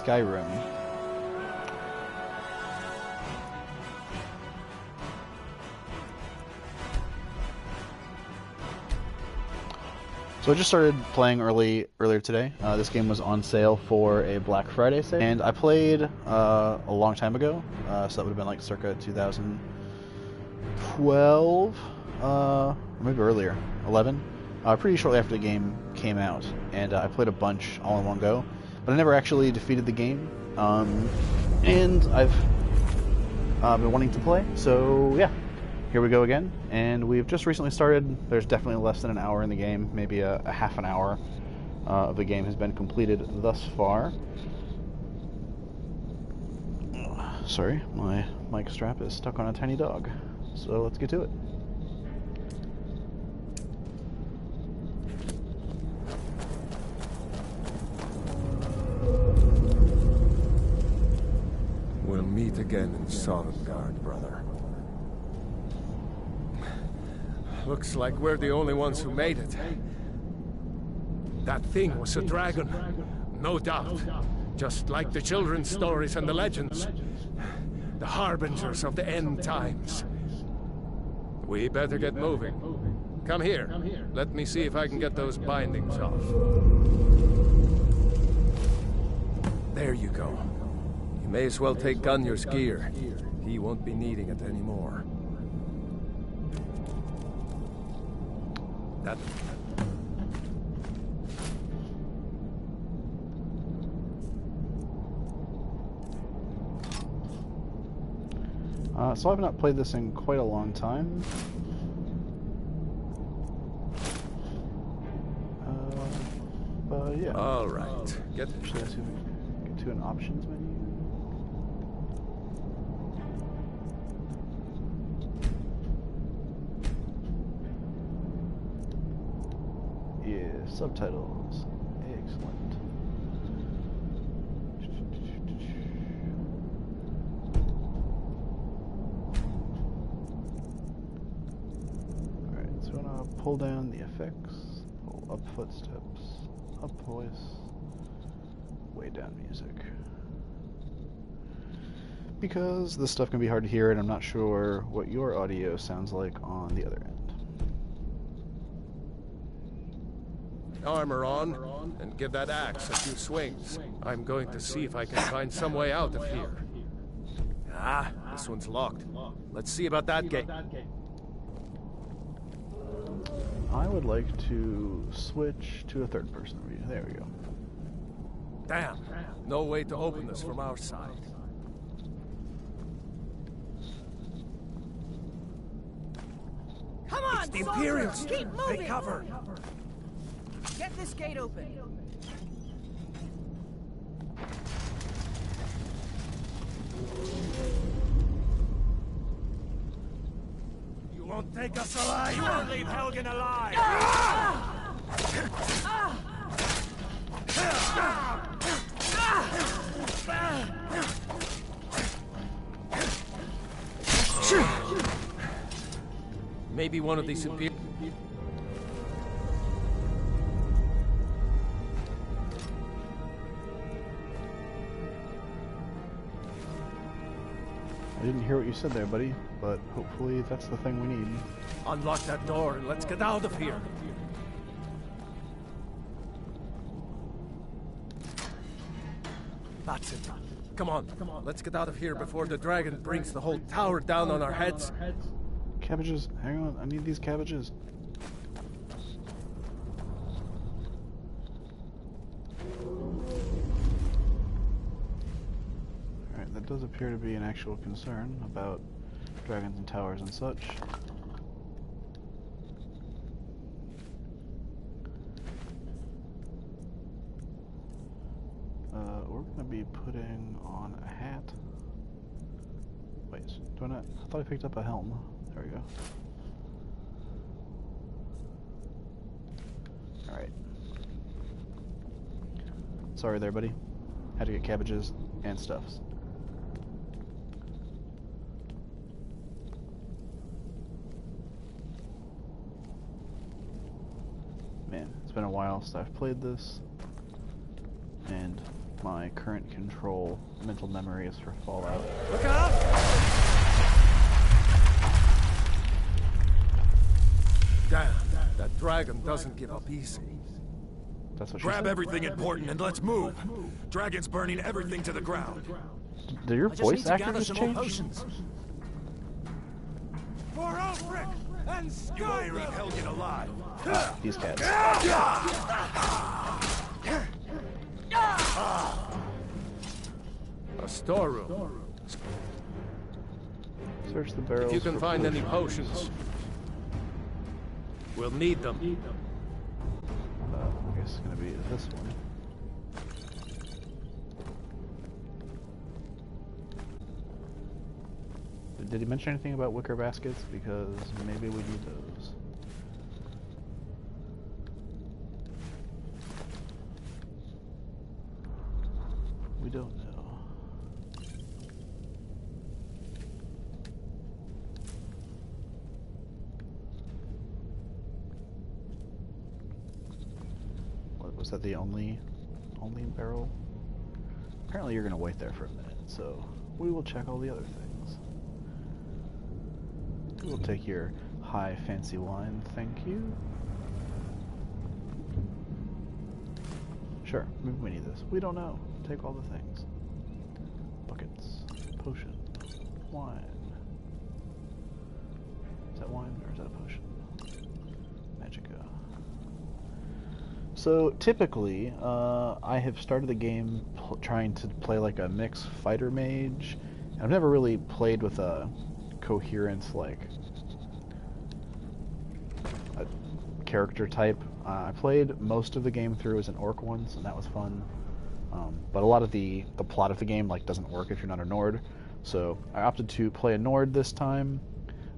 Skyrim. So I just started playing earlier today. This game was on sale for a Black Friday sale, and I played a long time ago, so that would have been like circa 2012, or maybe earlier, 11. Pretty shortly after the game came out, and I played a bunch all in one go, but I never actually defeated the game, and I've been wanting to play, so yeah. Here we go again, and we've just recently started. There's definitely less than an hour in the game, maybe a half an hour of the game has been completed thus far. Sorry, my mic strap is stuck on a tiny dog, so let's get to it. We'll meet again in Sovngarde, brother. Looks like we're the only ones who made it. That thing was a dragon, no doubt. Just like the children's stories and the legends. The harbingers of the end times. We better get moving. Come here. Let me see if I can get those bindings off. There you go. You may as well take Gunnar's gear. He won't be needing it anymore. That... So I've not played this in quite a long time. But yeah. All right. Get... Actually, let's see if we can get to an options menu. Yeah, subtitles. Excellent. Alright, so I'm gonna pull down the effects, pull up footsteps, up voice, way down music. Because this stuff can be hard to hear and I'm not sure what your audio sounds like on the other end. Armor on, and give that axe a few swings. I'm going to see if I can find some way out of here. Ah, this one's locked. Let's see about that gate. I would like to switch to a third-person view. There we go. Damn, no way to open this from our side. Come on, it's the Imperials! Keep moving! Take cover! Get this gate open. You won't take us alive! You won't leave Helgen alive! Maybe one of these Imperials... I didn't hear what you said there, buddy, but hopefully that's the thing we need. Unlock that door and let's get out of here. That's it. Come on, let's get out of here before the dragon brings the whole tower down on our heads. Cabbages, hang on, I need these cabbages. Alright, that does appear to be an actual concern about dragons and towers and such. We're gonna be putting on a hat. Wait, do I not? I thought I picked up a helm. There we go. Alright. Sorry there, buddy. Had to get cabbages and stuffs. Man, it's been a while since I've played this. And my current control mental memory is for Fallout. Look out! Damn, that dragon doesn't give up easy. That's what she Grab said? everything important and let's move. Dragon's burning everything to the ground. Did your I just voice need to actor gather just some more change? potions. For Alfred and Skyrim! You won't leave Helgen alive. Ah, these cats. A storeroom. Search the barrels. If you can for find any potions, we'll need them. I guess it's gonna be this one. Did he mention anything about wicker baskets? Because maybe we need those. We don't know. What was that? The only barrel? Apparently, you're gonna wait there for a minute, so we will check all the other things. We'll take your high fancy wine, thank you. Sure, maybe we need this. We don't know. Take all the things. Buckets, potion, wine. Is that wine or is that a potion? Magica. So typically, I have started the game trying to play like a mixed fighter mage. I've never really played with a coherent like a character type. I played most of the game through as an orc once, and that was fun. But a lot of the plot of the game like doesn't work if you're not a Nord. So I opted to play a Nord this time.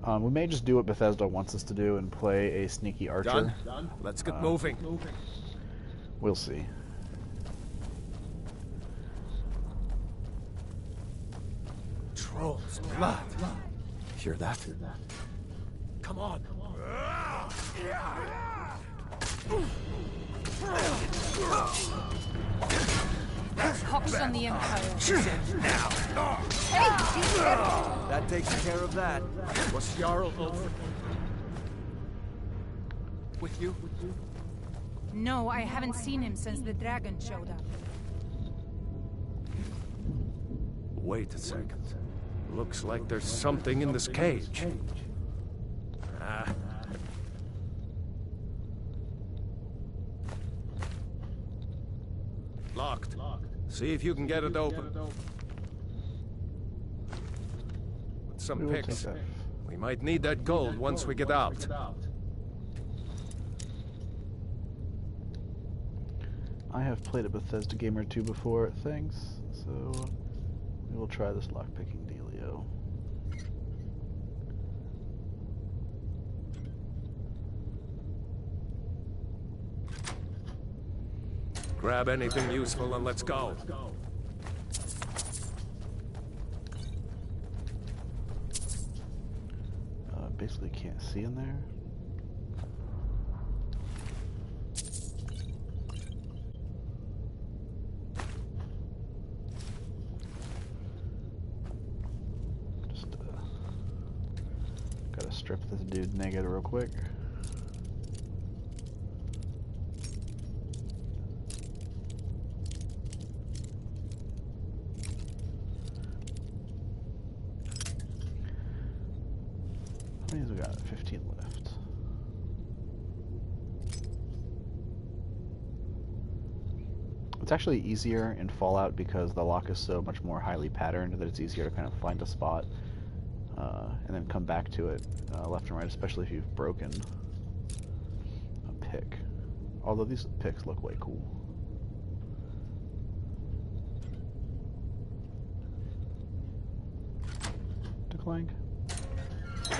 We may just do what Bethesda wants us to do and play a sneaky archer. Done? Let's get moving. We'll see. Troll's blood. Hear that? Come on. Hawks on the Empire. Now! Hey, be careful! That takes care of that. Was Jarl over? With you? No, I haven't seen him since the dragon showed up. Wait a second. Looks like there's something in this cage. Ah. Locked. See if you can get it open. With some We will take picks. that. We might need that gold once we get out. I have played a Bethesda game or two before, thanks. So we will try this lockpicking dealio. Grab anything useful and let's go. Basically can't see in there. Just gotta strip this dude naked real quick. How many we got? 15 left. It's actually easier in Fallout because the lock is so much more highly patterned that it's easier to kind of find a spot and then come back to it left and right, especially if you've broken a pick. Although these picks look way cool. Clank. Is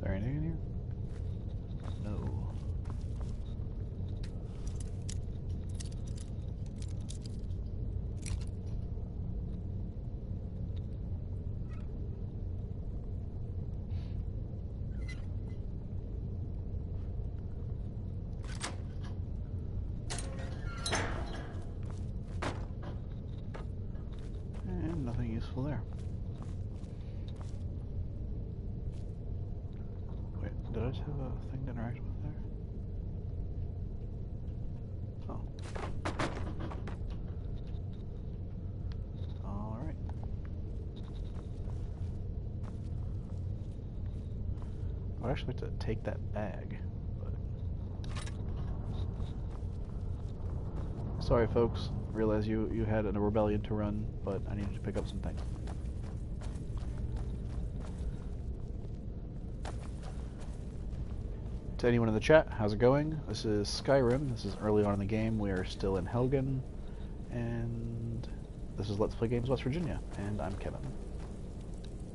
there anything in here? No. useful there. Wait, did I just have a thing to interact with there? Oh. Alright. I'd actually like to take that bag, but... Sorry folks, realize you had a rebellion to run, but I needed to pick up some things. To anyone in the chat, how's it going? This is Skyrim, this is early on in the game, we are still in Helgen, and this is Let's Play Games West Virginia, and I'm Kevin.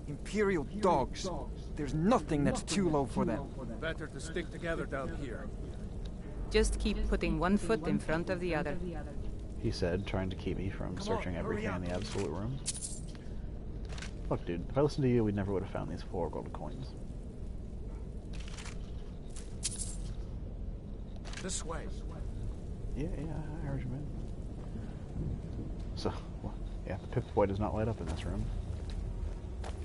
Imperial dogs. There's nothing that's too low for them. Better to stick together down here. Just keep putting one foot in front of the other. He said, trying to keep me from searching everything in the absolute room. Look, dude, if I listened to you, we never would have found these 4 gold coins. This way. Yeah, I heard you, man. So, well, yeah, the Pip-Boy does not light up in this room.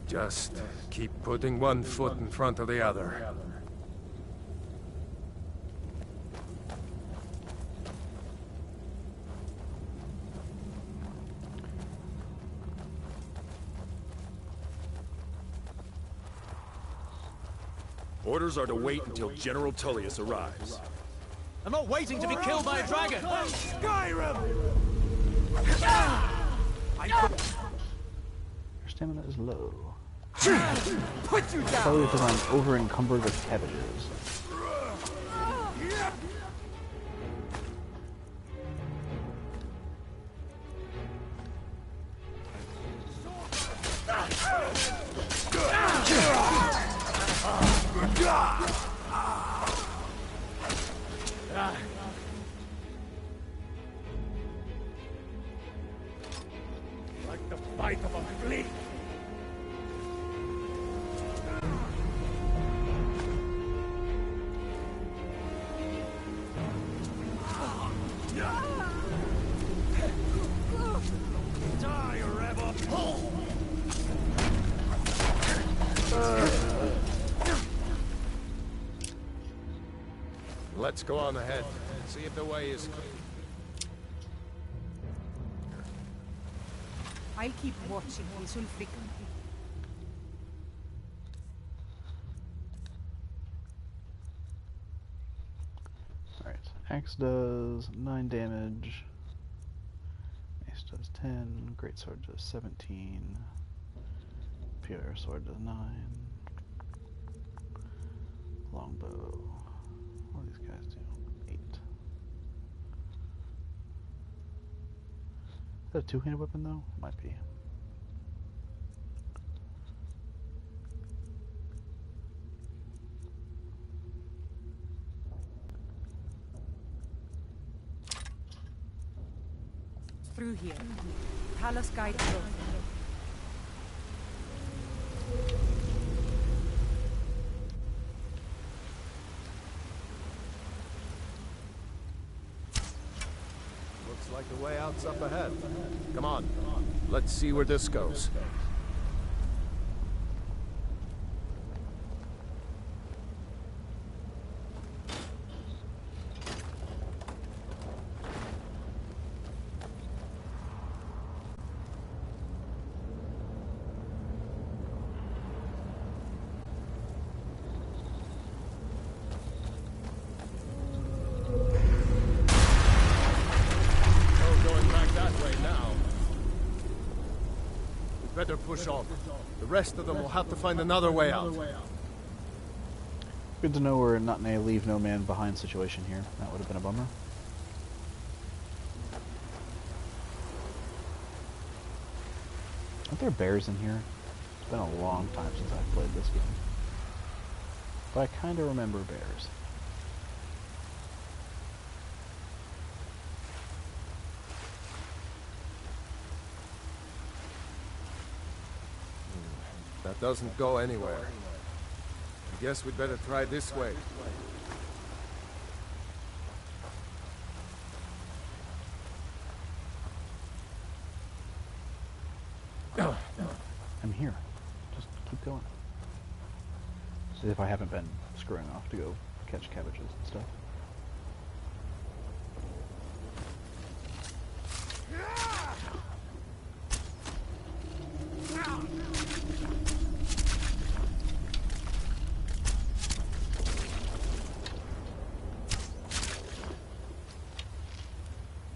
Just keep putting one foot in front of the other. Orders are to wait until General Tullius arrives. I'm not waiting to be killed by a dragon! Skyrim! Your stamina is low. Put you down! Probably because I'm over-encumbered with cabbages. Like the fight of a fleet. Die, rebel! Let's go on ahead. See if the way is clear. I'll keep watching these Ulfric. Alright, axe does 9 damage. Mace does 10. Greatsword does 17. Pure sword does 9. Longbow. What do these guys do? 8. Is that a two-handed weapon though? Might be. Through here. Talos guide road. Looks like the way out's up ahead. Come on, let's see where this goes. Better push on. The rest of them will have to find another way out. Good to know we're not in a leave no man behind situation here. That would have been a bummer. Aren't there bears in here? It's been a long time since I've played this game. But I kind of remember bears. That doesn't go anywhere. I guess we'd better try this way. I'm here. Just keep going. See if I haven't been screwing off to go catch cabbages and stuff.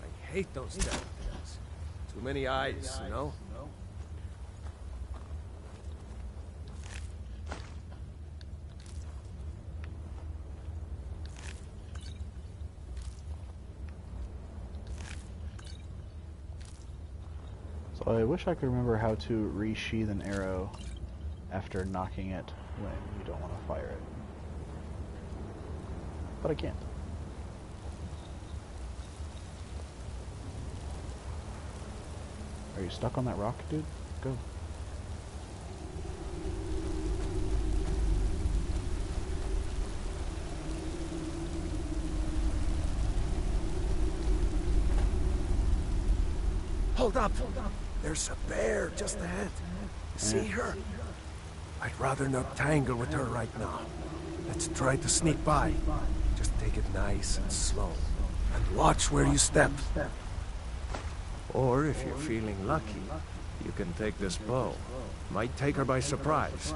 I hate those damn things. Too many eyes, you know? So I wish I could remember how to resheath an arrow after knocking it when you don't want to fire it. But I can't. Are you stuck on that rock, dude? Go. Hold up! There's a bear just ahead. You see her? I'd rather not tangle with her right now. Let's try to sneak by. Just take it nice and slow. And watch where you step. Or if you're feeling lucky, you can take this bow. Might take her by surprise.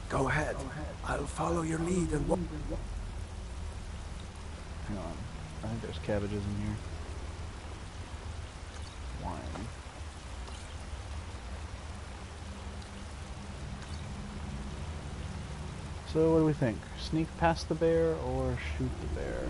Go ahead. I'll follow your lead and Hang on. I think there's cabbages in here. Wine. So what do we think? Sneak past the bear or shoot the bear?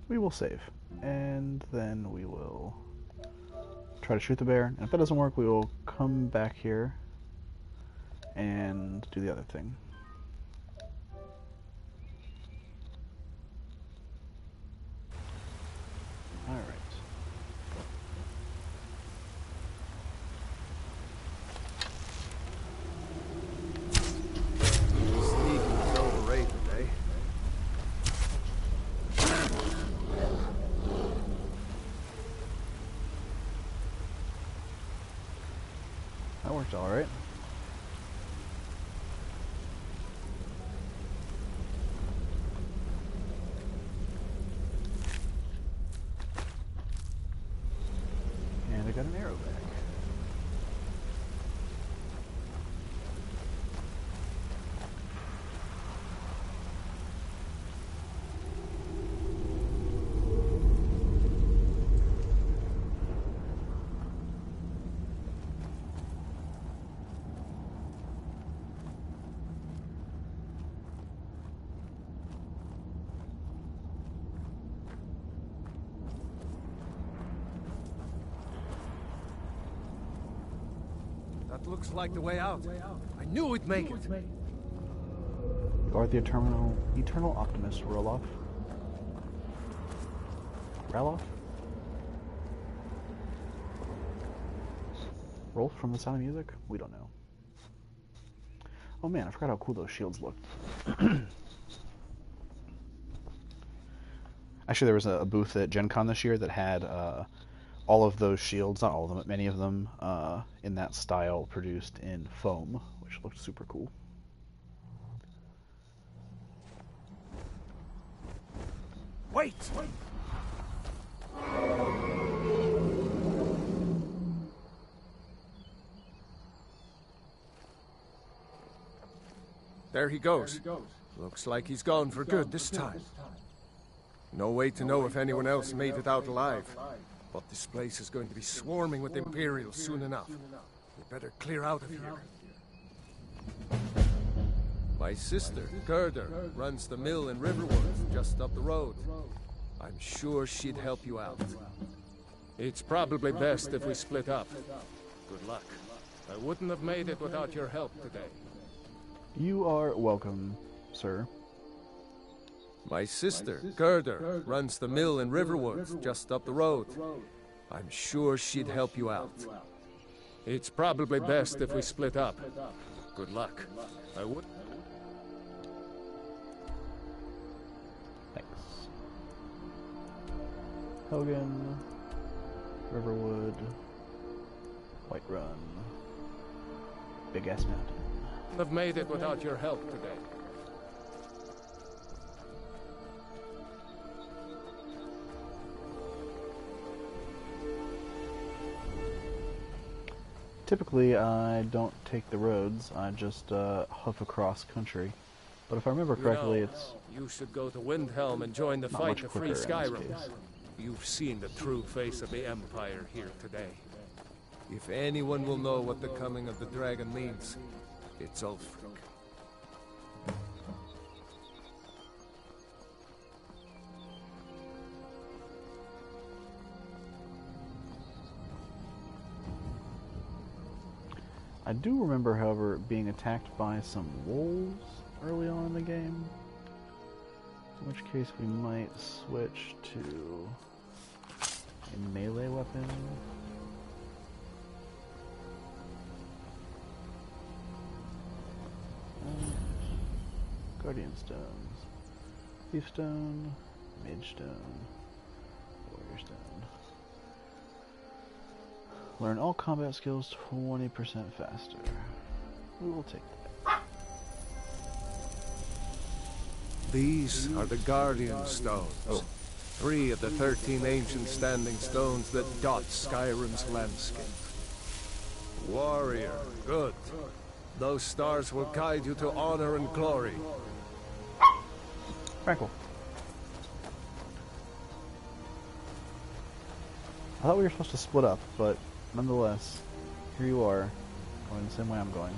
We will save, and then we will try to shoot the bear, and if that doesn't work, we will come back here and do the other thing. Alright. Sneaking's overrated, eh? That worked alright. And I got an arrow back. That looks like the way out. I knew we'd make it. You are the eternal optimist, Roloff. Raloff? Rolf from The Sound of Music? We don't know. Oh man, I forgot how cool those shields looked. Actually, there was a booth at Gen Con this year that had all of those shields, not all of them, but many of them in that style produced in foam, which looked super cool. Wait! There he goes. Looks like he's gone for good this time. No way to know if anyone else made it out alive. But this place is going to be swarming with Imperials soon enough. We better clear out of here. My sister, Gerda, runs the mill in Riverwood, just up the road. I'm sure she'd help you out. It's probably best if we split up. Good luck. I wouldn't have made it without your help today. You are welcome, sir. My sister, Gerda, runs the mill in Riverwood, just up the road. I'm sure she'd help you out. It's probably best if we split up. Good luck. I would... Thanks. Hogan, Riverwood, Whiterun, Big Ass Mountain. I've made it without your help today. Typically, I don't take the roads. I just huff across country. But if I remember correctly, it's you should go to Windhelm and join the not fight much to free quicker in this Skyrim. case. You've seen the true face of the Empire here today. If anyone will know what the coming of the dragon means, it's Ulfric. I do remember, however, being attacked by some wolves early on in the game. In which case we might switch to a melee weapon. Guardian Stones. Thief Stone, Mage Stone, Warrior Stone. Learn all combat skills 20% faster. We will take that. These are the Guardian Stones. 3 of the 13 ancient standing stones that dot Skyrim's landscape. Warrior, good. Those stars will guide you to honor and glory. Frankel. I thought we were supposed to split up, but nonetheless, here you are, going the same way I'm going.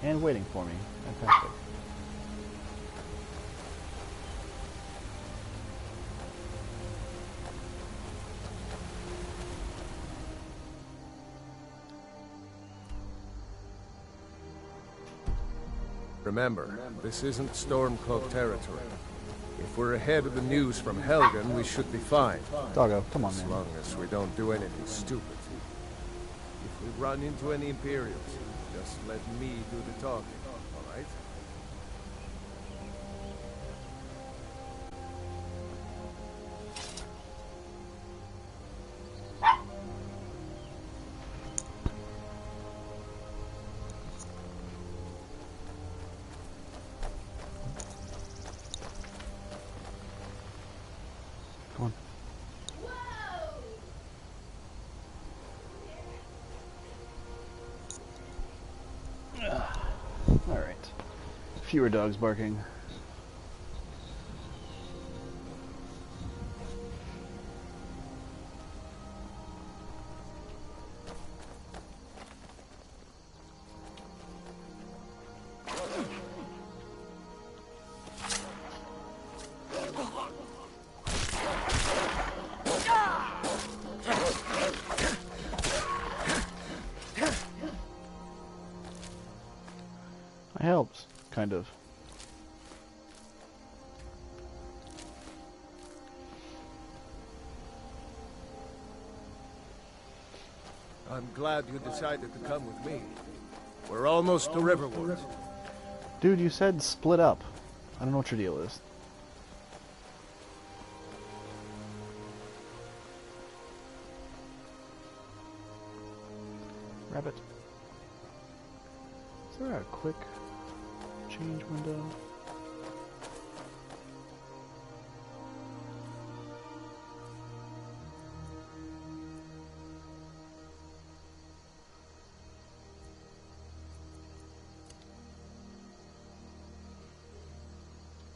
And waiting for me. Fantastic. Remember, this isn't Stormcloak territory. If we're ahead of the news from Helgen, we should be fine. Doggo, come on, As man. long as we don't do anything stupid. If we run into any Imperials, just let me do the talking, alright? Come on. Alright. Fewer dogs barking. It helps, kind of. I'm glad you decided to come with me. We're almost to Riverwood. Dude, you said split up. I don't know what your deal is. Rabbit. Is there a quick change window?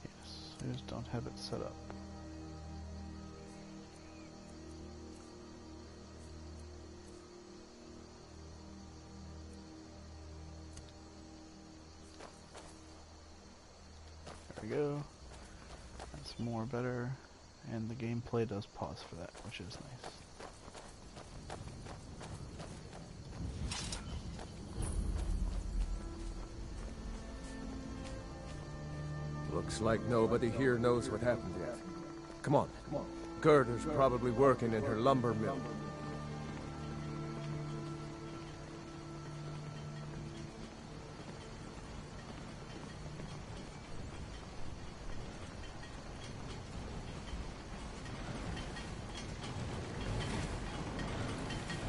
Yes, I just don't have it set up. There we go. That's more better. And the gameplay does pause for that, which is nice. Looks like nobody here knows what happened yet. Come on. Gerda's probably working in her lumber mill.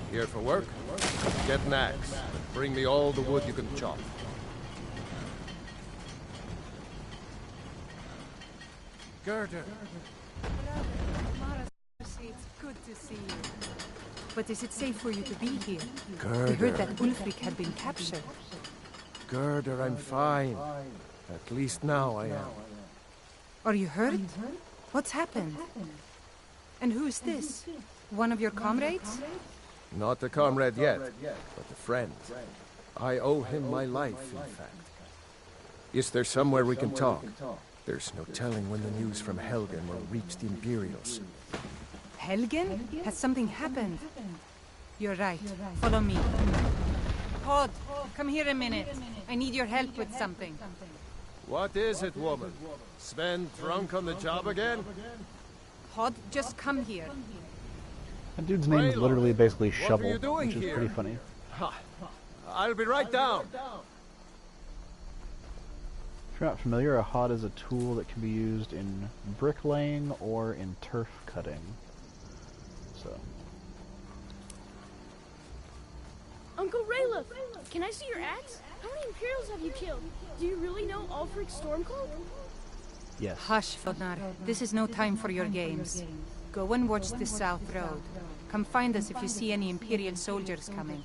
Here for work? Get an axe. Bring me all the wood you can chop. Gerda. It's good to see you. But is it safe for you to be here? Gerda. We heard that Ulfric had been captured. Gerda, I'm fine. At least now I am. Are you hurt? What's happened? And who is this? One of your comrades? Not a comrade yet, but a friend. I owe him my life, in fact. Is there somewhere we can talk? There's no telling when the news from Helgen will reach the Imperials. Helgen? Has something happened? You're right. Follow me. Pod, come here a minute. I need your help with something. What is it, woman? Sven drunk on the job again? Pod, just come here. That dude's name is literally basically What Shovel, are you doing which is here? pretty funny. Ha. I'll be right down. If you're not familiar, a hod is a tool that can be used in bricklaying or in turf cutting. So, Uncle Rayleigh, can I see your axe? How many Imperials have you killed? Do you really know Ulfric's Stormcloak? yes. Hush, Fodnar. This is no time for your games. Go and watch the South Road. Come find us if you see any Imperial soldiers coming.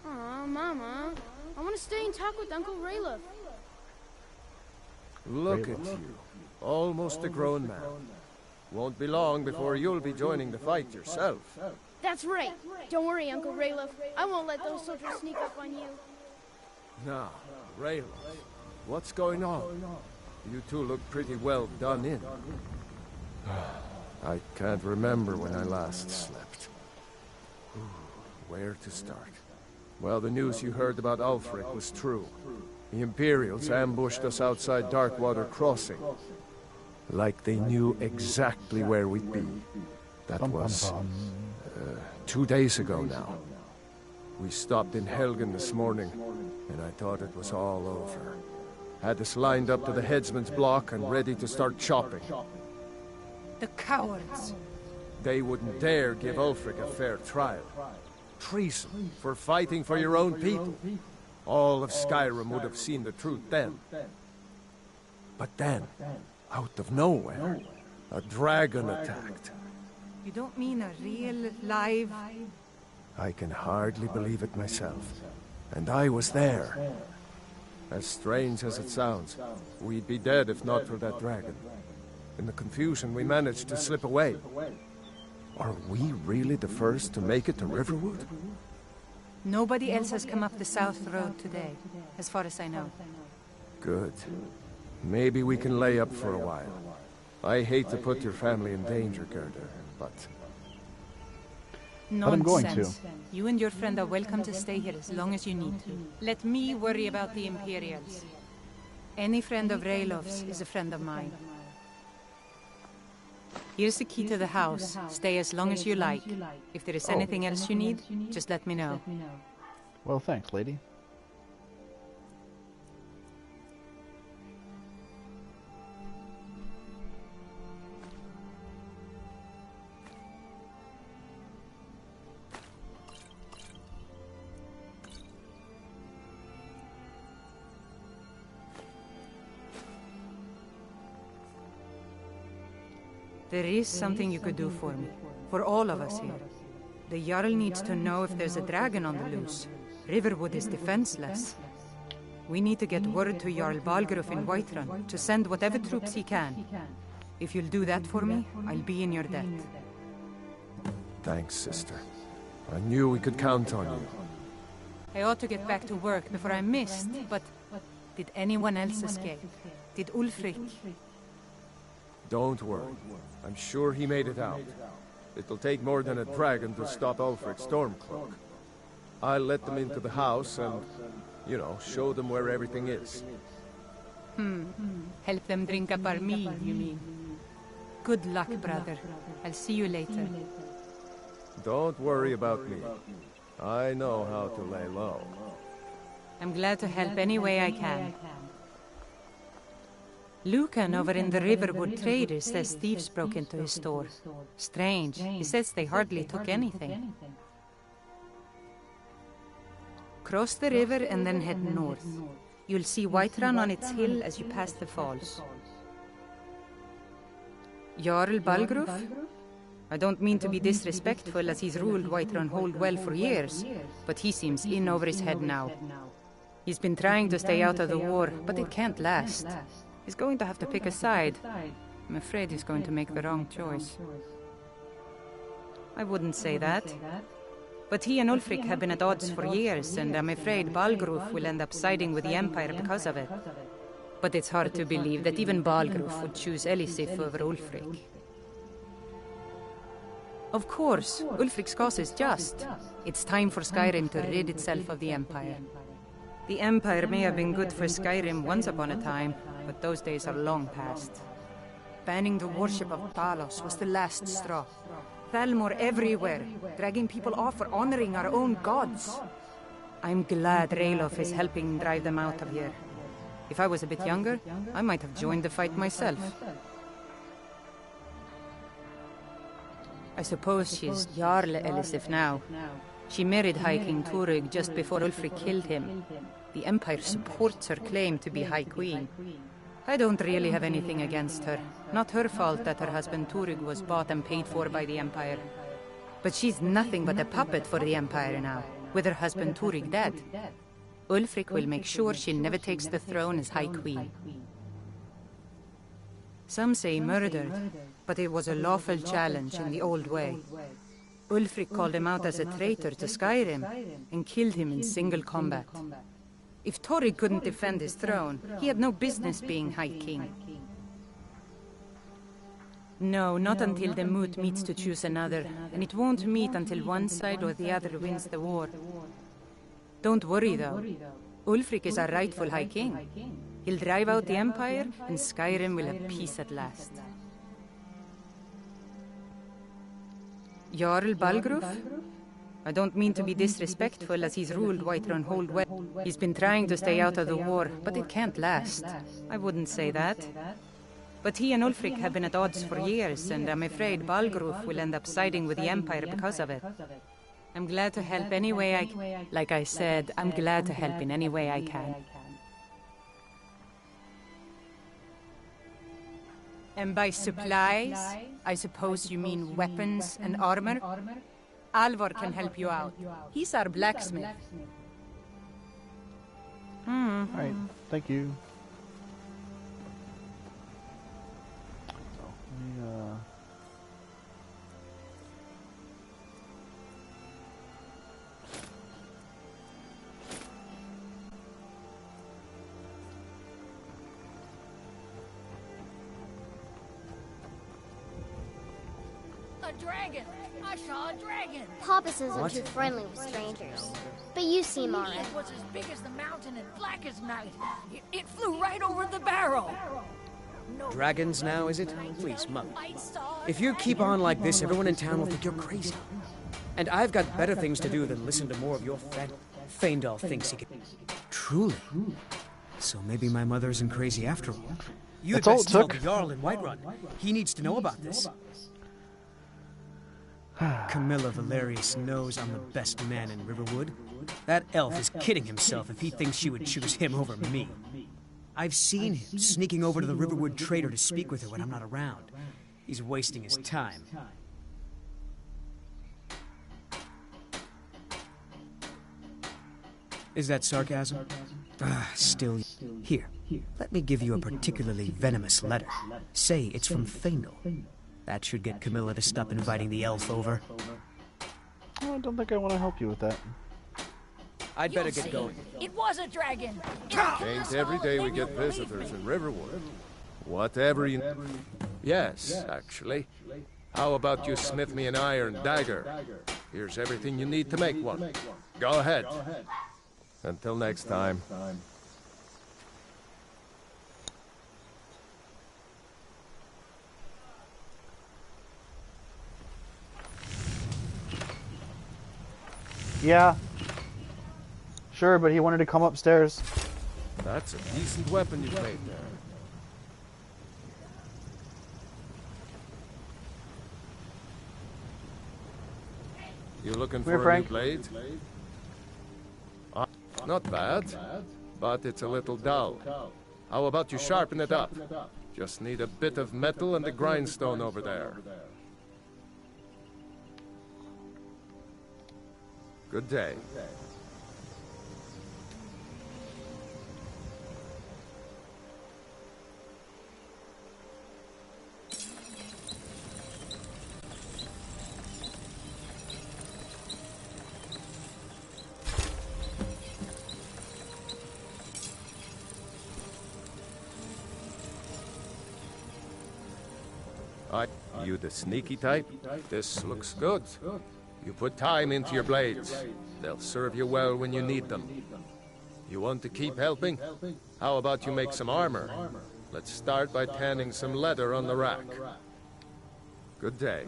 Aw, Mama. I want to stay and talk with Uncle Rayleigh. Look at you. Almost a grown man. Won't be long before you'll be joining the fight yourself. That's right. Don't worry, Uncle Rayleigh. I won't let those soldiers sneak up on you. Now, Rayleigh, what's going on? You two look pretty well done in. I can't remember when I last slept. Where to start? Well, the news you heard about Ulfric was true. The Imperials ambushed us outside Darkwater Crossing. Like they knew exactly where we'd be. That was 2 days ago now. We stopped in Helgen this morning, and I thought it was all over. Had us lined up to the headsman's block and ready to start chopping. The cowards. They wouldn't dare give Ulfric a fair trial. Treason for fighting for your own people. All of Skyrim would have seen the truth then. But then, out of nowhere, a dragon attacked. You don't mean a real, live... I can hardly believe it myself. And I was there. As strange as it sounds, we'd be dead if not for that dragon. In the confusion, we managed to slip away. Are we really the first to make it to Riverwood? Nobody else has come up the South Road today, as far as I know. Good. Maybe we can lay up for a while. I hate to put your family in danger, Gerda, but... I'm going to. Nonsense. You and your friend are welcome to stay here as long as you need to. Let me worry about the Imperials. Any friend of Raylough's is a friend of mine. Here's the key to the house. Stay as long as you like. If there is anything else you need, just let me know. Well, thanks, lady. There is something you could do for me. For all of us here. The Jarl needs to know if there's a dragon on the loose. Riverwood is defenseless. We need to get word to Jarl Balgruuf in Whiterun to send whatever troops he can. If you'll do that for me, I'll be in your debt. Thanks, sister. I knew we could count on you. I ought to get back to work before I'm missed, but did anyone else escape? Did Ulfric? Don't worry. I'm sure he made it out. It'll take more than a dragon to stop Ulfric's Stormcloak. I'll let them into the house and, you know, show them where everything is. Help them drink up our mead, you mean? Good luck, brother. I'll see you later. Don't worry about me. I know how to lay low. I'm glad to help any way I can. Lucan over in the Riverwood Traders says thieves broke into his store. Strange. He says they hardly took anything. Cross the river and then head north. You'll see Whiterun on its hill as you pass the falls. Jarl Balgruf? I don't mean to be disrespectful, as he's ruled Whiterun Hold well for years, but he seems in over his head now. He's been trying to stay out of the war, but it can't last. He's going to have to pick a side. I'm afraid he's going to make the wrong choice. I wouldn't say that. But he and Ulfric have been at odds for years, and I'm afraid Balgruf will end up siding with the Empire because of it. But it's hard to believe that even Balgruf would choose Elisif over Ulfric. Of course, Ulfric's cause is just. It's time for Skyrim to rid itself of the Empire. The Empire may have been good for Skyrim once upon a time, but those days are long past. Banning the worship of Talos was the last straw. Thalmor everywhere, dragging people off for honoring our own gods. I'm glad Ralof is helping drive them out of here. If I was a bit younger, I might have joined the fight myself. I suppose she's Jarl Elisif now. She married High King Turug just before Ulfric killed him. The Empire supports her claim to be High Queen. I don't really have anything against her. Not her fault that her husband Turug was bought and paid for by the Empire. But she's nothing but a puppet for the Empire now, with her husband Turug dead. Ulfric will make sure she never takes the throne as High Queen. Some say murdered, but it was a lawful challenge in the old way. Ulfric called him out as a traitor to Skyrim and killed him in single combat. If Torrig couldn't defend his throne, he had no business being High King. No, not until the Moot meets to choose another, and it won't meet until one side or the other wins the war. Don't worry, though. Ulfric is our rightful High King. He'll drive out the Empire, and Skyrim will have peace at last. Jarl Balgruf? I don't mean to be disrespectful, as he's ruled Whiterun Hold well. He's been trying to stay out of the war, but it can't last. I wouldn't say that. But he and Ulfric have been at odds for years, and I'm afraid Balgruf will end up siding with the Empire because of it. I'm glad to help any way I can. Like I said, I'm glad to help in any way I can. And by supplies, I suppose you mean weapons and armor? Alvor can help you out. He's our blacksmith. Alright, thank you. A dragon! I saw a dragon! Papas isn't too friendly with strangers. But you seem alright. It was as big as the mountain and black as night. It flew right over the barrel. Dragons now, is it? Please, Mother. If you keep on like this, everyone in town will think you're crazy. And I've got better things to do than listen to more of your fat... Feindal thinks he can... Truly? So maybe my mother isn't crazy after all. You had best tell the Jarl in Whiterun. He needs to know about this. Camilla Valerius knows I'm the best man in Riverwood. That elf is kidding himself if he thinks she would choose him over me. I've seen him sneaking over to the Riverwood trader to speak with her when I'm not around. He's wasting his time. Is that sarcasm? Still. Here, let me give you a particularly venomous letter. Say it's from Feindal. That should get Camilla to stop inviting the elf over. I don't think I want to help you with that. I'd better get going. It was a dragon! Ain't every day we get visitors in Riverwood. Whatever you... Yes, actually. How about you smith me an iron dagger? Here's everything you need to make one. Go ahead. Until next time. Yeah. Sure, but he wanted to come upstairs. That's a decent weapon you made there. You looking for a new blade? Not bad, but it's a little dull. How about you sharpen it up? Just need a bit of metal and the grindstone over there. Good day. You the sneaky type? This looks good. You put time into your blades. They'll serve you well when you need them. You want to keep helping? How about you make some armor? Let's start by tanning some leather on the rack. Good day.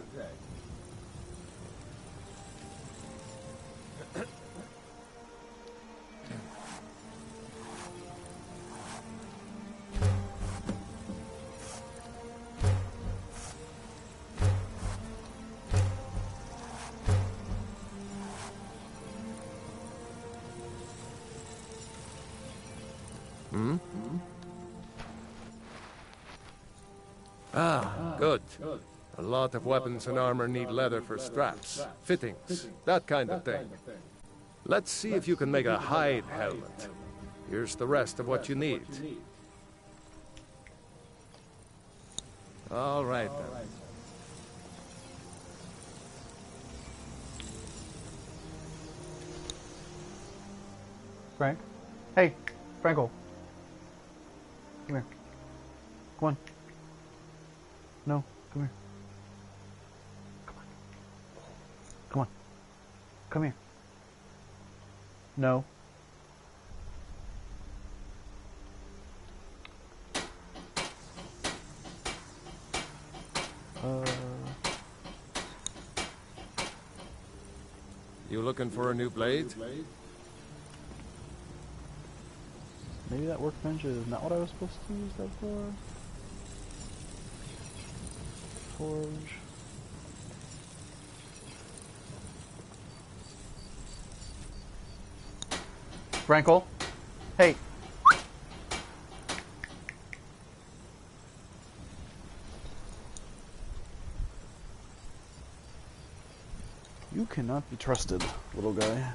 Ah, good. A lot of weapons and armor need leather for straps, fittings, that kind of thing. Let's see if you can make a hide helmet. Here's the rest of what you need. All right, then. Frank? Hey, Frankel. Come here. Come on. No, come here. Come on. Come on. Come here. No. You looking for a new blade? Maybe that workbench is not what I was supposed to use that for. Forge. Frankel. Hey. You cannot be trusted, little guy.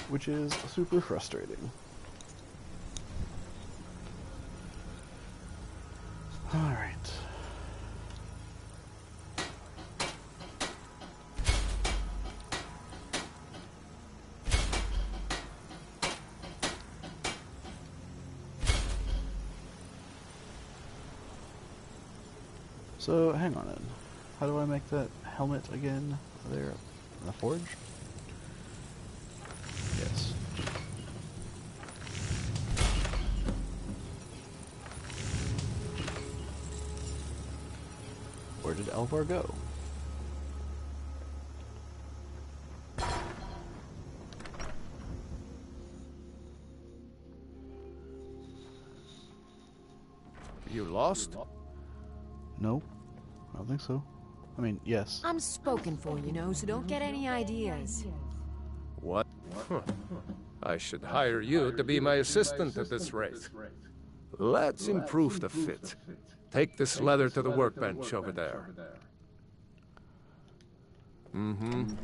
Which is super frustrating. All right. So, hang on then. How do I make that helmet again? There, in the forge? Yes. Where did Elvar go? You lost? No, I don't think so. I mean, yes. I'm spoken for, you know, so don't get any ideas. What? Huh. I should hire you to be my assistant at this rate. Let's improve the fit. Take this leather to the workbench over there. Mm-hmm.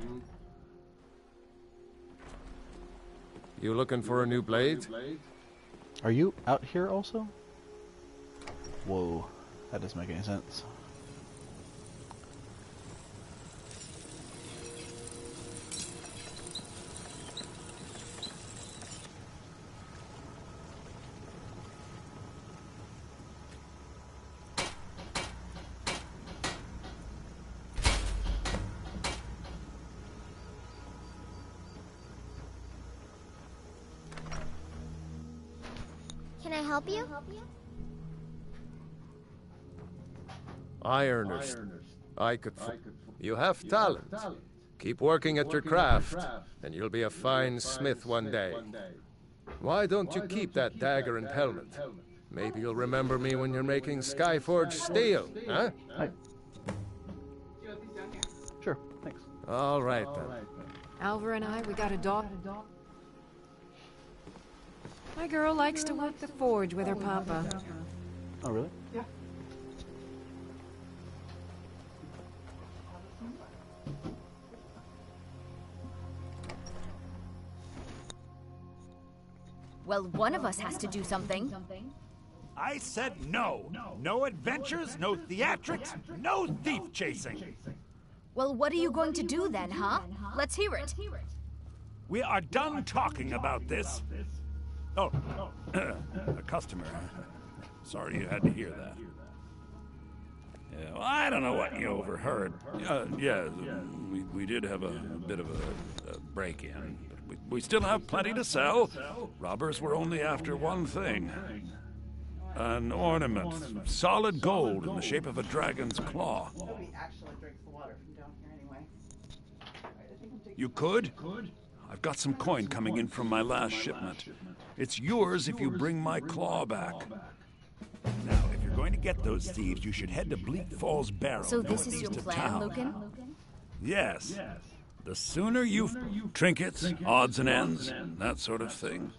You looking for a new blade? Are you out here also? Whoa, that doesn't make any sense. Can I help you? Ironers. I could... You have talent. Keep working at your craft, and you'll be a fine smith one day. Why don't you keep that dagger and helmet? Maybe you'll remember me when you're making Skyforged steel, huh? Hi. Sure, thanks. All right, then. Alvar and I, we got a dog. My girl likes to work the forge with her papa. Oh, really? Yeah. Well, one of us has to do something. I said no. No adventures, no theatrics, no thief chasing. Well, what are you going to do then, huh? Let's hear it. We are done talking about this. Oh, a customer. Sorry you had to hear that. Yeah, well, I don't know what you overheard. Yeah, we did have a bit of a break-in. But we still have plenty to sell. Robbers were only after one thing. An ornament, solid gold in the shape of a dragon's claw. Nobody actually drinks the water from down here anyway. You could? I've got some coin coming in from my last shipment. It's yours if you bring my claw back. Now, if you're going to get those thieves, you should head to Bleak Falls Barrow. So this is your plan, Lucan? Yes. The sooner you... trinkets, odds and ends, that sort of thing.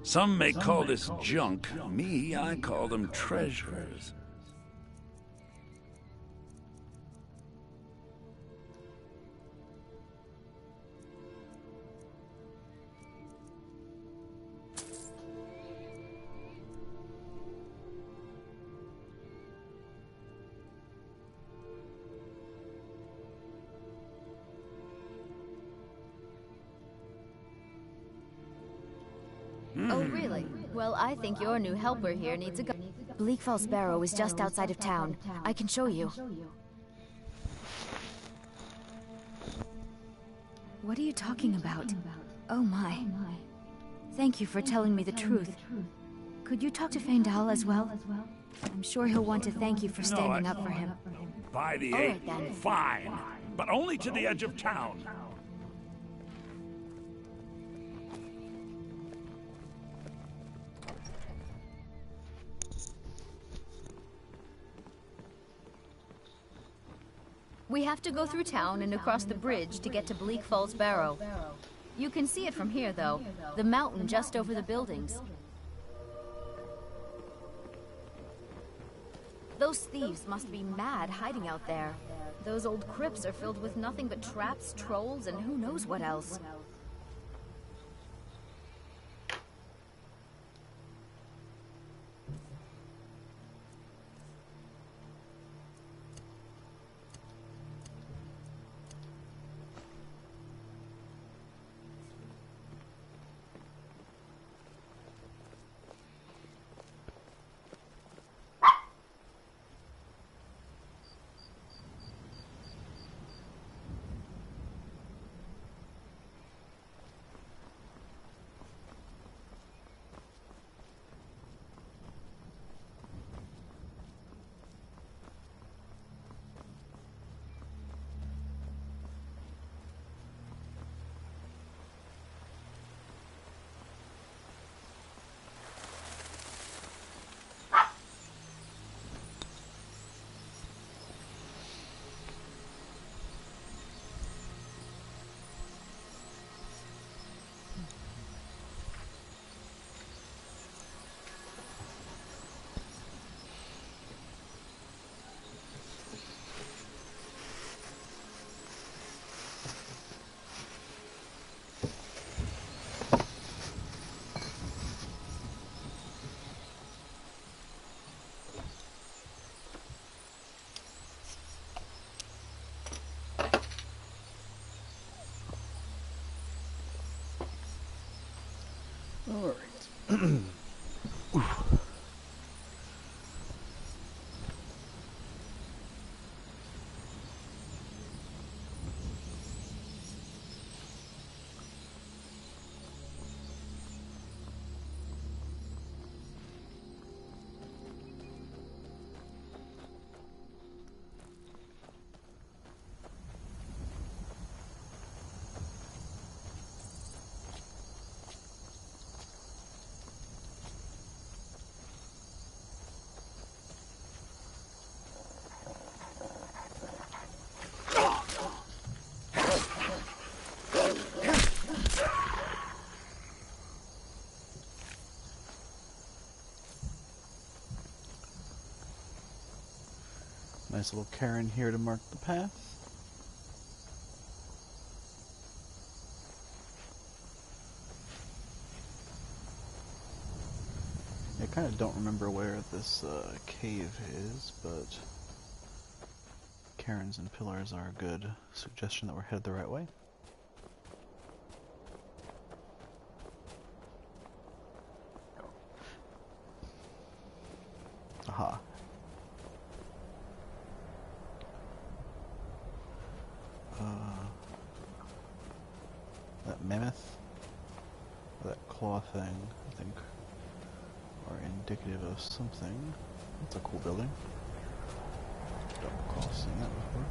Some may call this junk. Me, I call them treasures. Oh, really? Well, I think your new helper here needs a gun. Bleak Falls Barrow is just outside of town. I can show you. What are you talking about? Oh my. Thank you for telling me the truth. Could you talk to Feindal as well? I'm sure he'll want to thank you for standing up for him. By the All eight, right, then. fine. But only to the edge of town. We have to go through town and across the bridge to get to Bleak Falls Barrow. You can see it from here, though. The mountain just over the buildings. Those thieves must be mad hiding out there. Those old crypts are filled with nothing but traps, trolls, and who knows what else. Alright. Nice little cairn here to mark the path. I kind of don't remember where this cave is, but cairns and pillars are a good suggestion that we're headed the right way. Aha. That mammoth, or that claw thing, I think, are indicative of something. That's a cool building. Don't recall seeing that before.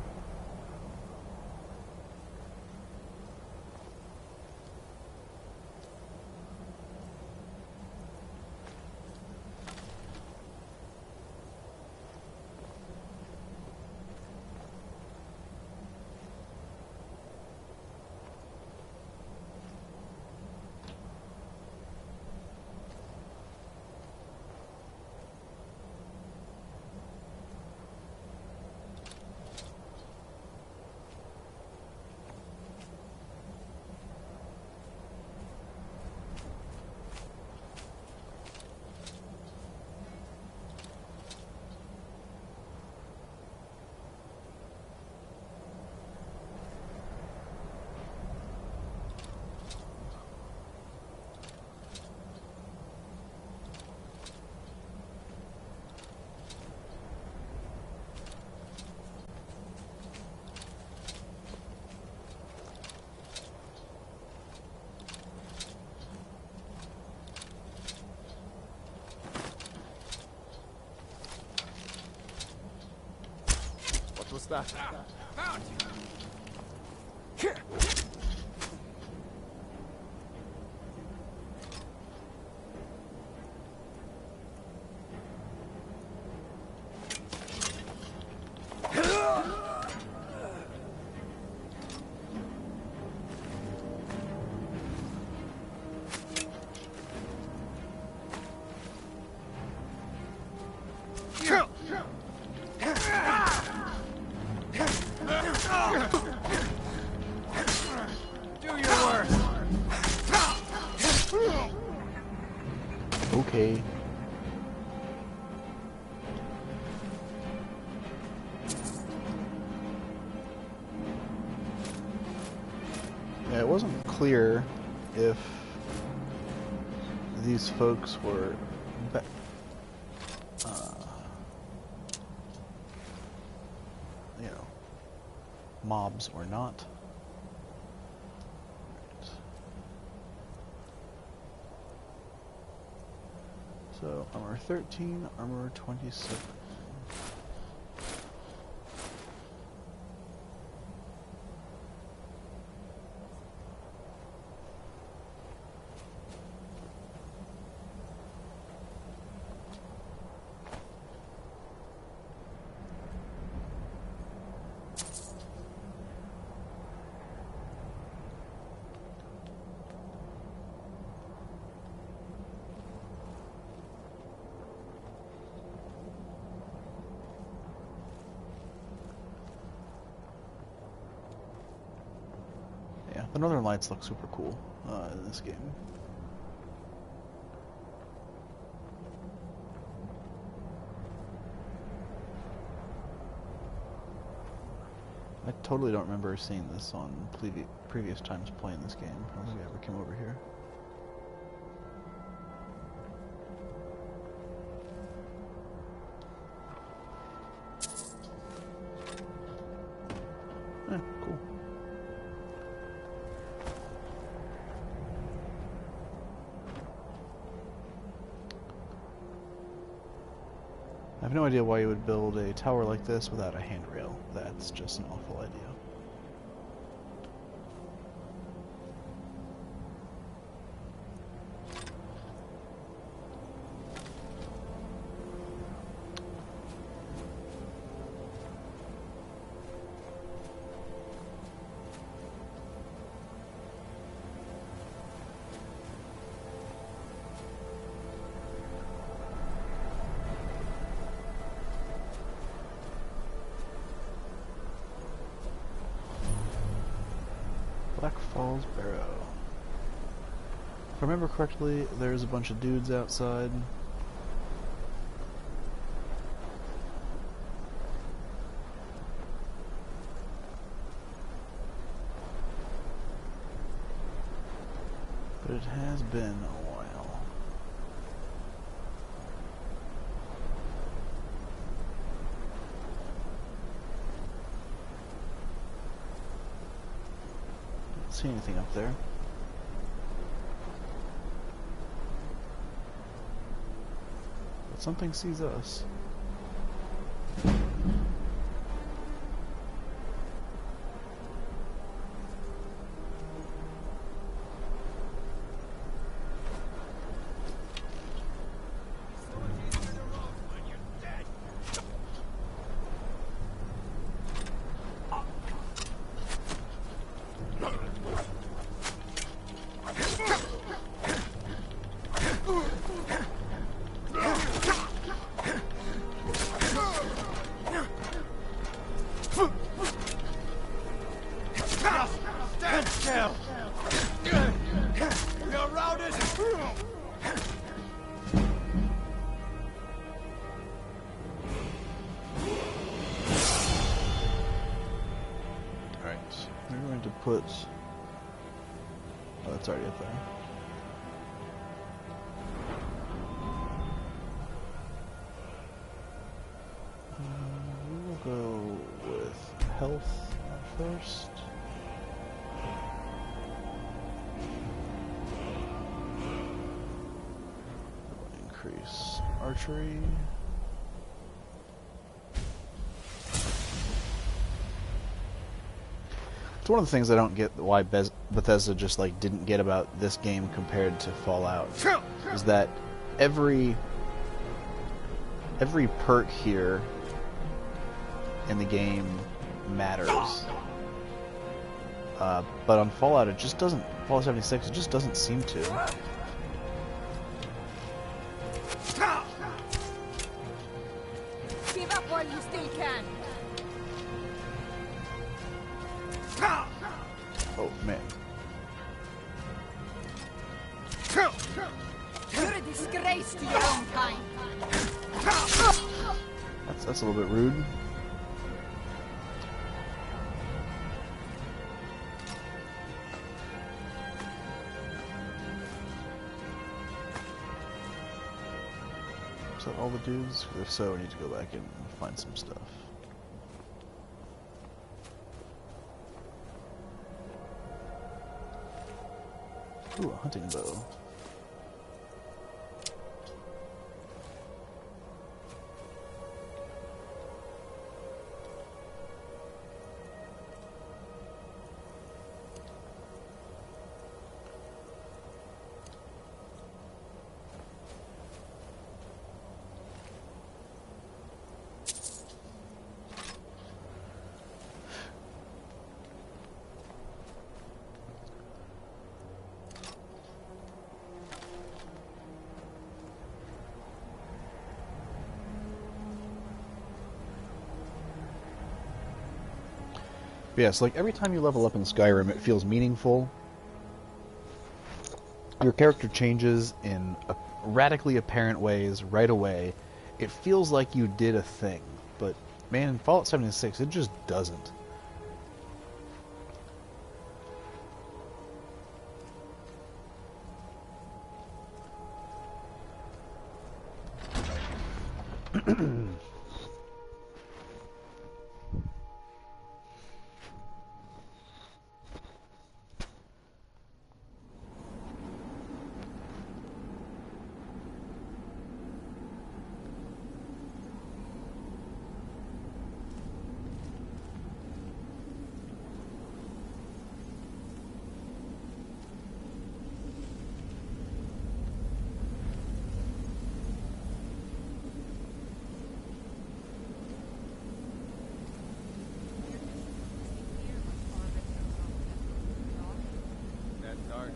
What's that? Found Okay. Yeah, it wasn't clear if these folks were you know, mobs or not. So, armor 13, armor 27. The Northern Lights look super cool in this game. I totally don't remember seeing this on previous times playing this game. I don't think I ever came over here. have no idea why you would build a tower like this without a handrail. That's just an awful idea. Black Falls Barrow. If I remember correctly, there's a bunch of dudes outside. But it has been a while. Don't see anything up there. But something sees us. Stand still! We are routed! Alright, we're going to put... Oh, that's already up there. We will go with health first. Increase archery. It's one of the things I don't get why Bethesda just like didn't get about this game compared to Fallout is that every perk here in the game matters. But on Fallout it just doesn't. Fallout 76 it just doesn't seem to. Give up while you still can. Oh man. You're a disgrace to your own kind. That's a little bit rude. Is that all the dudes? If so, I need to go back and find some stuff. Ooh, a hunting bow. Yes, like every time you level up in Skyrim, it feels meaningful. Your character changes in radically apparent ways right away. It feels like you did a thing, but man, in Fallout 76, it just doesn't.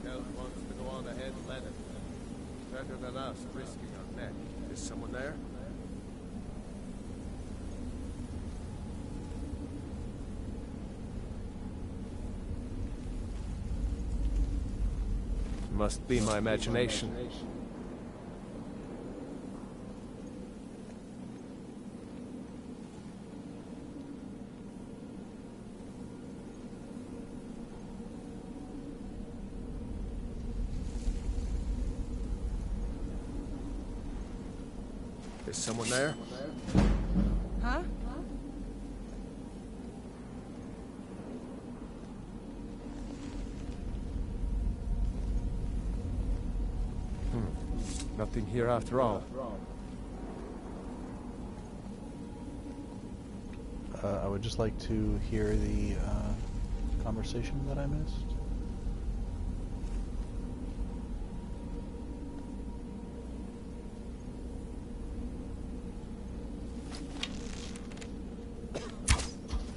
Elf wants to go on ahead, let him. Better than us risking our neck. Is someone there? Must be my imagination. Is someone there? Huh? Nothing here after all. I would just like to hear the conversation that I missed.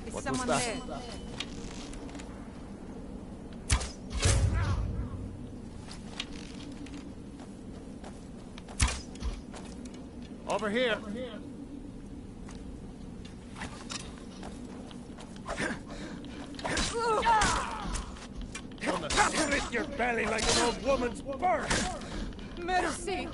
Is What someone was there? that? Over here. Gonna split your belly like an old woman's birth! Mercy!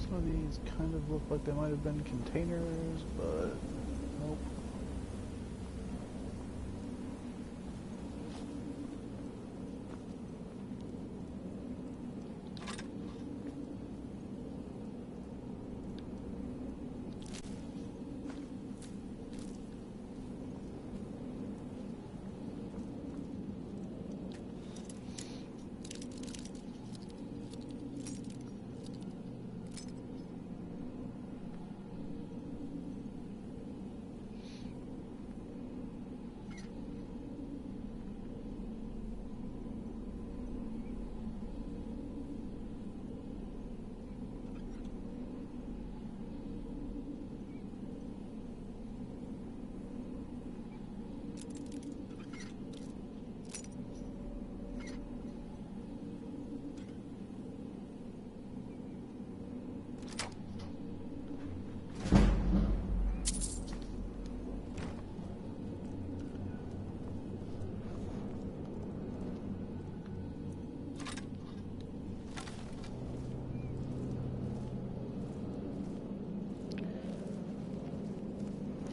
Some of these kind of look like they might have been containers, but nope.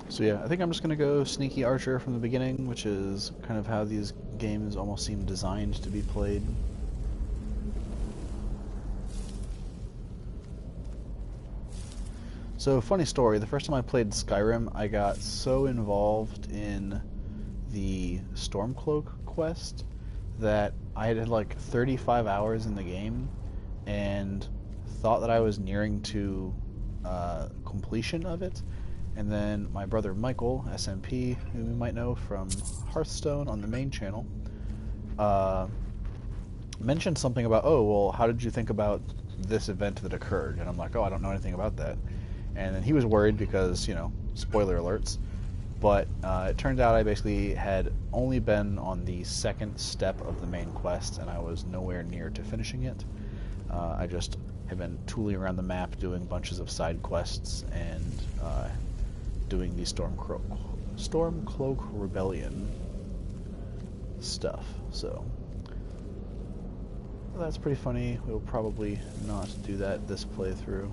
So yeah, I think I'm just going to go Sneaky Archer from the beginning, which is kind of how these games almost seem designed to be played. So, funny story, the first time I played Skyrim, I got so involved in the Stormcloak quest that I had like 35 hours in the game and thought that I was nearing to completion of it. And then my brother Michael, SMP, who you might know from Hearthstone on the main channel, mentioned something about, oh, well, how did you think about this event that occurred? And I'm like, oh, I don't know anything about that. And then he was worried because, you know, spoiler alerts. But it turned out I basically had only been on the second step of the main quest, and I was nowhere near to finishing it. I just have been tooling around the map, doing bunches of side quests, and doing the Stormcloak Rebellion stuff. So that's pretty funny. We'll probably not do that this playthrough.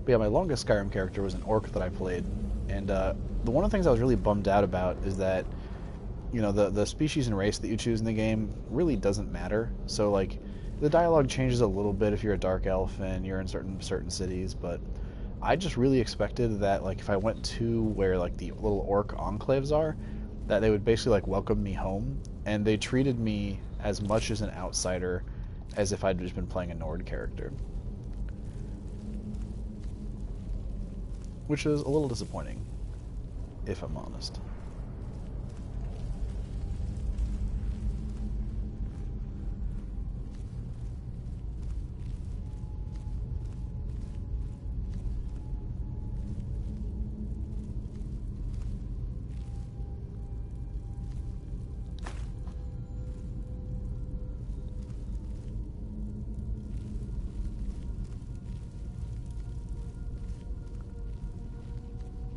But yeah, my longest Skyrim character was an orc that I played, and one of the things I was really bummed out about is that, you know, the species and race that you choose in the game really doesn't matter. So like, the dialogue changes a little bit if you're a dark elf and you're in certain cities, but I just really expected that, like, if I went to where, like, the little orc enclaves are, that they would basically, like, welcome me home, and they treated me as much as an outsider as if I'd just been playing a Nord character. Which is a little disappointing, if I'm honest.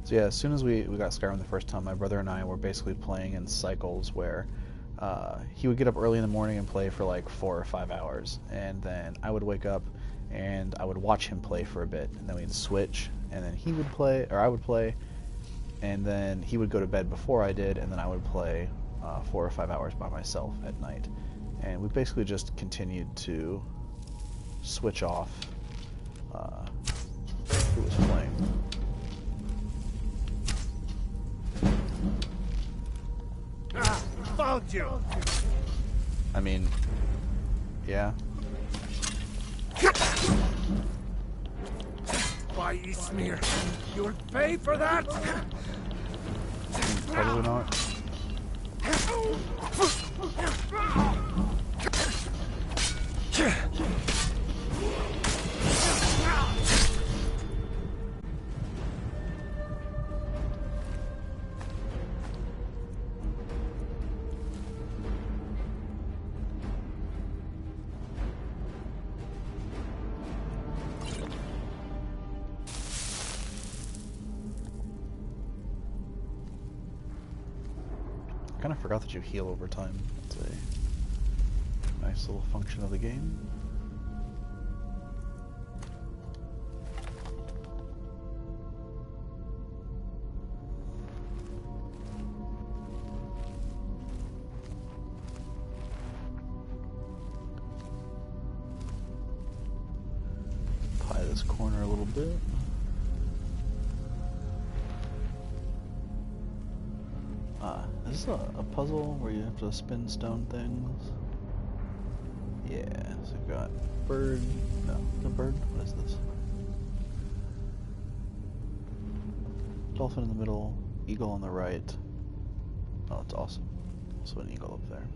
So yeah, as soon as we got Skyrim the first time, my brother and I were basically playing in cycles where he would get up early in the morning and play for like 4 or 5 hours, and then I would wake up and I would watch him play for a bit, and then we'd switch, and then he would play, or I would play, and then he would go to bed before I did, and then I would play 4 or 5 hours by myself at night. And we basically just continued to switch off who was playing. Found you! I mean, yeah. By Ismir, you'll pay for that! Probably not. I kind of forgot that you heal over time. It's a nice little function of the game. Pie this corner a little bit. Is this a puzzle where you have to spin stone things? Yeah, so we've got bird. No, the bird? What is this? Dolphin in the middle, eagle on the right. Oh, it's awesome. Also an eagle up there.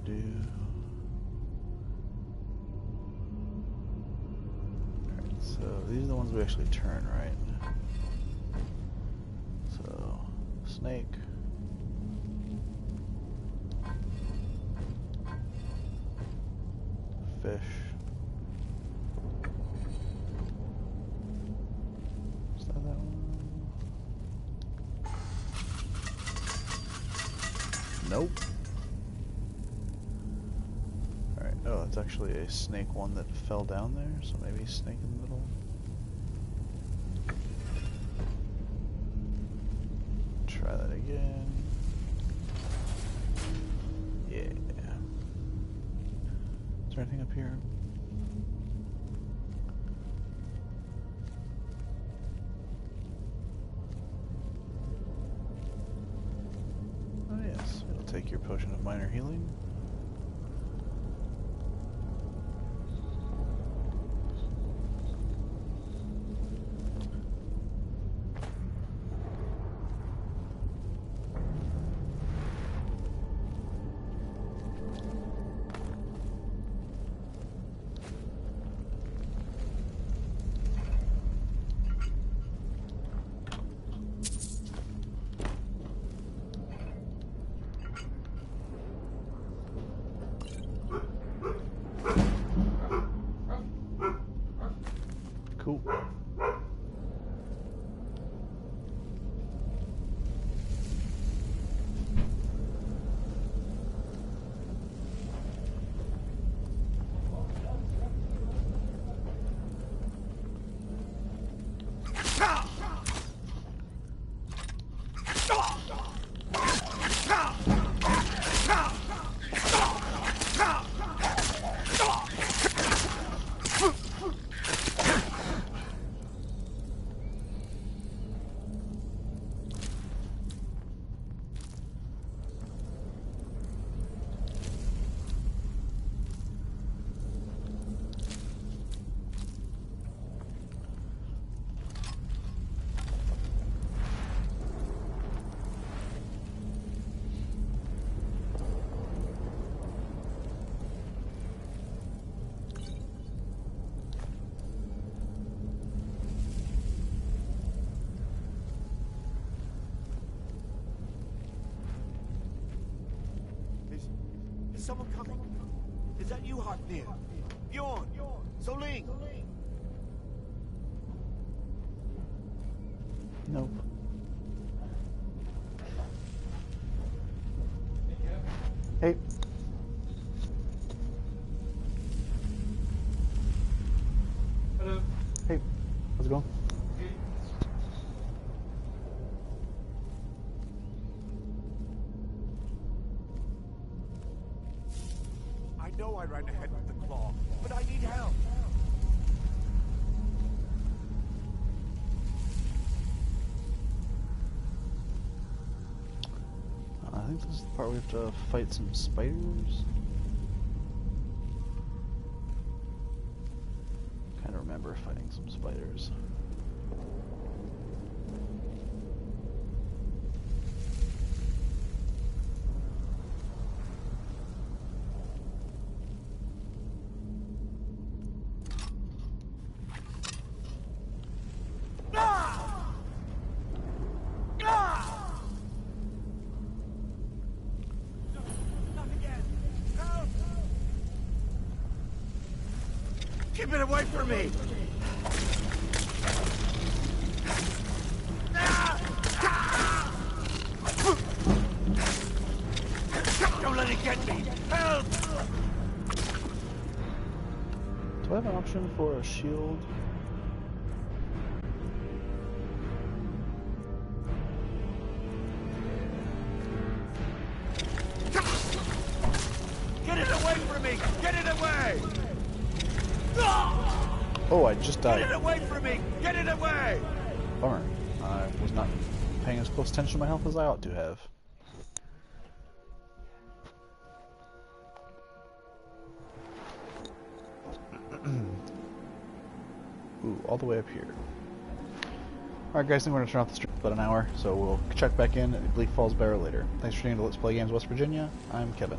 Do. So these are the ones we actually turn, right? So, snake. Fish. Is that one? Nope. Alright, oh, it's actually a snake one that fell down there, so maybe snake in the middle. Try that again. Yeah. Is there anything up here? Oh yes, it'll take your potion of minor healing. Cool. someone coming. Is that you, Haknir? Bjorn? Soling? Nope. Hey. Hello. Hey. How's it going? I know I ran ahead with the claw, but I need help. I think this is the part we have to fight some spiders. Kind of remember fighting some spiders. Keep it away from me! Don't let it get me! Help! Do I have an option for a shield? Get it away from me! Get it away! Oh, I just died. Get it away from me! Get it away! Bummer. I was not paying as close attention to my health as I ought to have. Ooh, all the way up here. Alright guys, I think we're going to turn off the stream for about an hour, so we'll check back in at Bleak Falls Barrow later. Thanks for tuning in to Let's Play Games West Virginia. I'm Kevin.